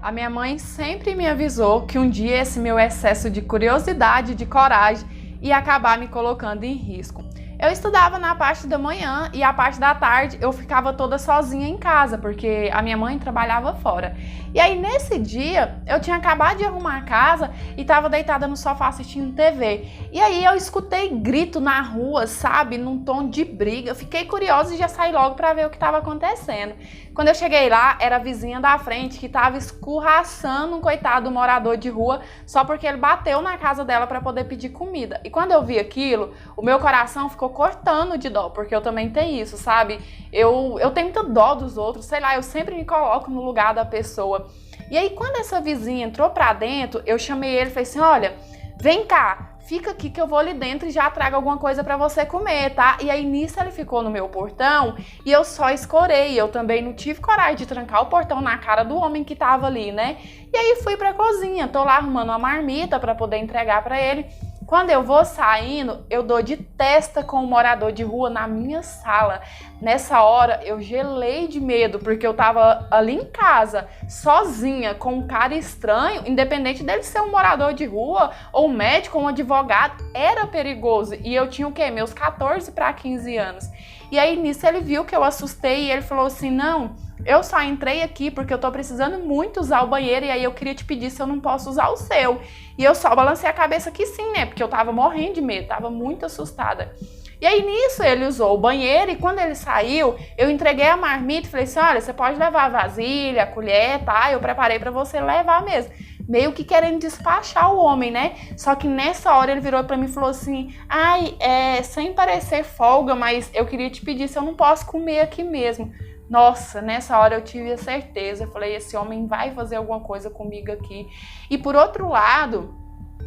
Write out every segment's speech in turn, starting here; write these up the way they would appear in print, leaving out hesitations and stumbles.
A minha mãe sempre me avisou que um dia esse meu excesso de curiosidade e de coragem ia acabar me colocando em risco. Eu estudava na parte da manhã e a parte da tarde eu ficava toda sozinha em casa, porque a minha mãe trabalhava fora. E aí nesse dia eu tinha acabado de arrumar a casa e estava deitada no sofá assistindo TV. E aí eu escutei grito na rua, sabe, num tom de briga. Fiquei curiosa e já saí logo para ver o que estava acontecendo. Quando eu cheguei lá, era a vizinha da frente que estava escorraçando um coitado morador de rua só porque ele bateu na casa dela para poder pedir comida. E quando eu vi aquilo, o meu coração ficou cortando de dó, porque eu também tenho isso, sabe? Eu tenho muita dó dos outros, sei lá, eu sempre me coloco no lugar da pessoa. E aí, quando essa vizinha entrou pra dentro, eu chamei ele e falei assim, olha, vem cá, fica aqui que eu vou ali dentro e já trago alguma coisa pra você comer, tá? E aí, nisso, ele ficou no meu portão e eu só escorei. Eu também não tive coragem de trancar o portão na cara do homem que tava ali, né? E aí, fui pra cozinha, tô lá arrumando uma marmita pra poder entregar pra ele. Quando eu vou saindo, eu dou de testa com um morador de rua na minha sala. Nessa hora, eu gelei de medo, porque eu tava ali em casa, sozinha, com um cara estranho, independente dele ser um morador de rua, ou um médico, ou um advogado, era perigoso. E eu tinha o quê? Meus 14 para 15 anos. E aí, nisso, ele viu que eu assustei e ele falou assim, não, eu só entrei aqui porque eu tô precisando muito usar o banheiro e aí eu queria te pedir se eu não posso usar o seu. E eu só balancei a cabeça que sim, né? Porque eu tava morrendo de medo, tava muito assustada. E aí nisso ele usou o banheiro e quando ele saiu, eu entreguei a marmita e falei assim, olha, você pode levar a vasilha, a colher, tá? Eu preparei pra você levar mesmo. Meio que querendo despachar o homem, né? Só que nessa hora ele virou pra mim e falou assim, ai, sem parecer folga, mas eu queria te pedir se eu não posso comer aqui mesmo. Nossa, nessa hora eu tive a certeza, eu falei, esse homem vai fazer alguma coisa comigo aqui. E por outro lado,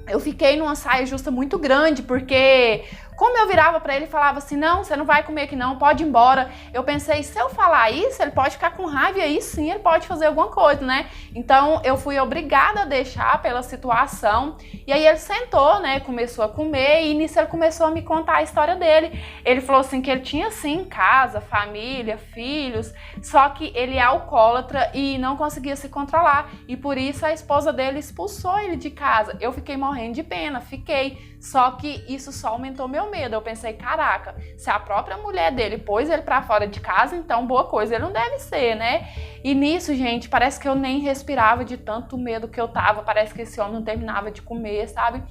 eu fiquei numa saia justa muito grande, porque como eu virava pra ele e falava assim, não, você não vai comer aqui não, pode ir embora. Eu pensei, se eu falar isso, ele pode ficar com raiva e aí sim ele pode fazer alguma coisa, né? Então eu fui obrigada a deixar pela situação. E aí ele sentou, né, começou a comer e nisso ele começou a me contar a história dele. Ele falou assim que ele tinha sim casa, família, filhos, só que ele é alcoólatra e não conseguia se controlar. E por isso a esposa dele expulsou ele de casa. Eu fiquei morrendo de pena, fiquei. Só que isso só aumentou meu medo. Eu pensei, caraca, se a própria mulher dele pôs ele pra fora de casa, então boa coisa ele não deve ser, né? E nisso, gente, parece que eu nem respirava de tanto medo que eu tava. Parece que esse homem não terminava de comer, sabe?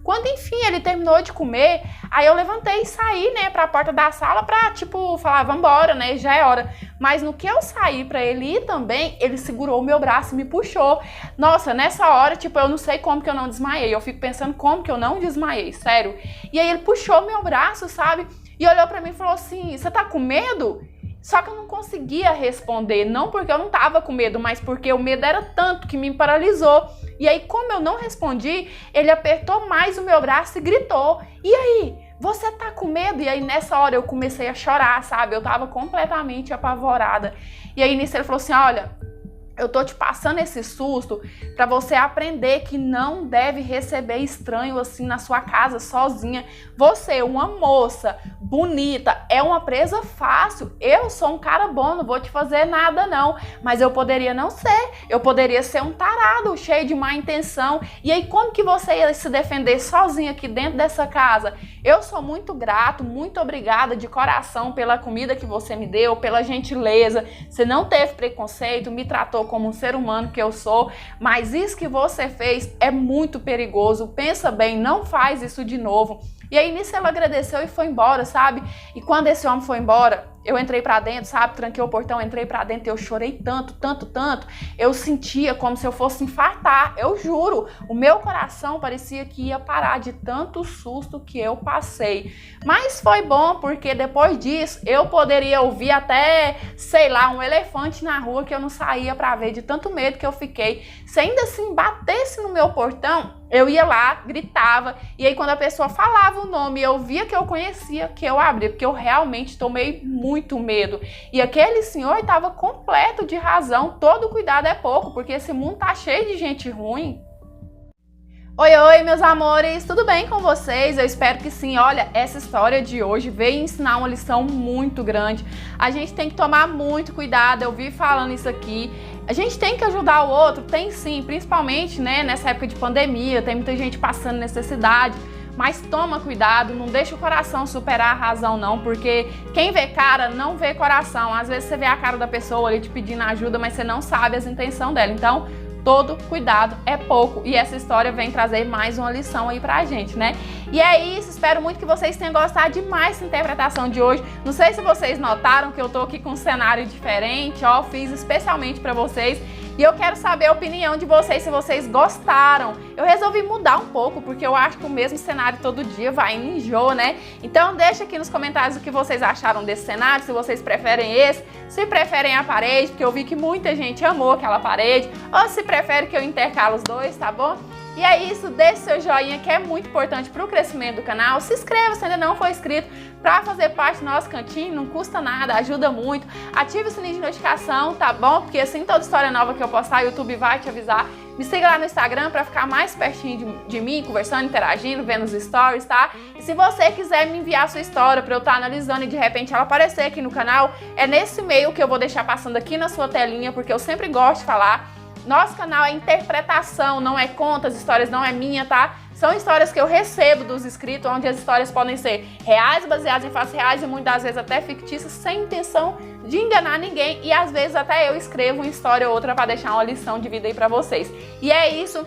Quando, enfim, ele terminou de comer, aí eu levantei e saí, né, pra porta da sala pra, tipo, falar, vambora, né, já é hora. Mas no que eu saí pra ele ir também, ele segurou o meu braço e me puxou. Nossa, nessa hora, tipo, eu não sei como que eu não desmaiei. Eu fico pensando como que eu não desmaiei, sério. E aí ele puxou meu braço, sabe, e olhou pra mim e falou assim, você tá com medo? Só que eu não conseguia responder, não porque eu não tava com medo, mas porque o medo era tanto que me paralisou. E aí, como eu não respondi, ele apertou mais o meu braço e gritou, e aí, você tá com medo? E aí, nessa hora, eu comecei a chorar, sabe? Eu tava completamente apavorada. E aí, nisso, ele falou assim, olha, eu tô te passando esse susto pra você aprender que não deve receber estranho assim na sua casa sozinha. Você, uma moça bonita, é uma presa fácil. Eu sou um cara bom, não vou te fazer nada não. Mas eu poderia não ser. Eu poderia ser um tarado, cheio de má intenção. E aí como que você ia se defender sozinha aqui dentro dessa casa? Eu sou muito grato, muito obrigada de coração pela comida que você me deu, pela gentileza. Você não teve preconceito, me tratou como um ser humano que eu sou, mas isso que você fez é muito perigoso, pensa bem, não faz isso de novo. E aí nisso ela agradeceu e foi embora, sabe? E quando esse homem foi embora, eu entrei pra dentro, sabe? Tranquei o portão, entrei pra dentro e eu chorei tanto, tanto, tanto. Eu sentia como se eu fosse infartar, eu juro. O meu coração parecia que ia parar de tanto susto que eu passei. Mas foi bom porque depois disso eu poderia ouvir até, sei lá, um elefante na rua que eu não saía pra ver de tanto medo que eu fiquei. Se ainda assim batesse no meu portão, eu ia lá, gritava, e aí quando a pessoa falava o nome e eu via que eu conhecia, que eu abria, porque eu realmente tomei muito medo. E aquele senhor estava completo de razão, todo cuidado é pouco, porque esse mundo tá cheio de gente ruim. Oi, oi, meus amores, tudo bem com vocês? Eu espero que sim. Olha, essa história de hoje veio ensinar uma lição muito grande. A gente tem que tomar muito cuidado, eu vi falando isso aqui. A gente tem que ajudar o outro? Tem sim, principalmente, né, nessa época de pandemia, tem muita gente passando necessidade. Mas toma cuidado, não deixa o coração superar a razão não, porque quem vê cara não vê coração. Às vezes você vê a cara da pessoa ali te pedindo ajuda, mas você não sabe as intenções dela. Então, todo cuidado é pouco. E essa história vem trazer mais uma lição aí pra gente, né? E é isso, espero muito que vocês tenham gostado demais dessa interpretação de hoje. Não sei se vocês notaram que eu tô aqui com um cenário diferente, ó, fiz especialmente pra vocês. E eu quero saber a opinião de vocês, se vocês gostaram. Eu resolvi mudar um pouco, porque eu acho que o mesmo cenário todo dia vai em enjoo, né? Então deixa aqui nos comentários o que vocês acharam desse cenário, se vocês preferem esse, se preferem a parede, porque eu vi que muita gente amou aquela parede, ou se prefere que eu intercalo os dois, tá bom? E é isso, deixe seu joinha que é muito importante para o crescimento do canal. Se inscreva se ainda não for inscrito para fazer parte do nosso cantinho, não custa nada, ajuda muito. Ative o sininho de notificação, tá bom? Porque assim toda história nova que eu postar, o YouTube vai te avisar. Me siga lá no Instagram para ficar mais pertinho de mim, conversando, interagindo, vendo os stories, tá? E se você quiser me enviar sua história para eu estar analisando e de repente ela aparecer aqui no canal, é nesse e-mail que eu vou deixar passando aqui na sua telinha, porque eu sempre gosto de falar. Nosso canal é interpretação, não é conta, as histórias não é minha, tá? São histórias que eu recebo dos inscritos, onde as histórias podem ser reais, baseadas em fatos reais e muitas vezes até fictícias, sem intenção de enganar ninguém. E às vezes até eu escrevo uma história ou outra para deixar uma lição de vida aí pra vocês. E é isso,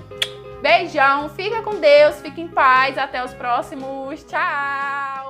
beijão, fica com Deus, fique em paz, até os próximos, tchau!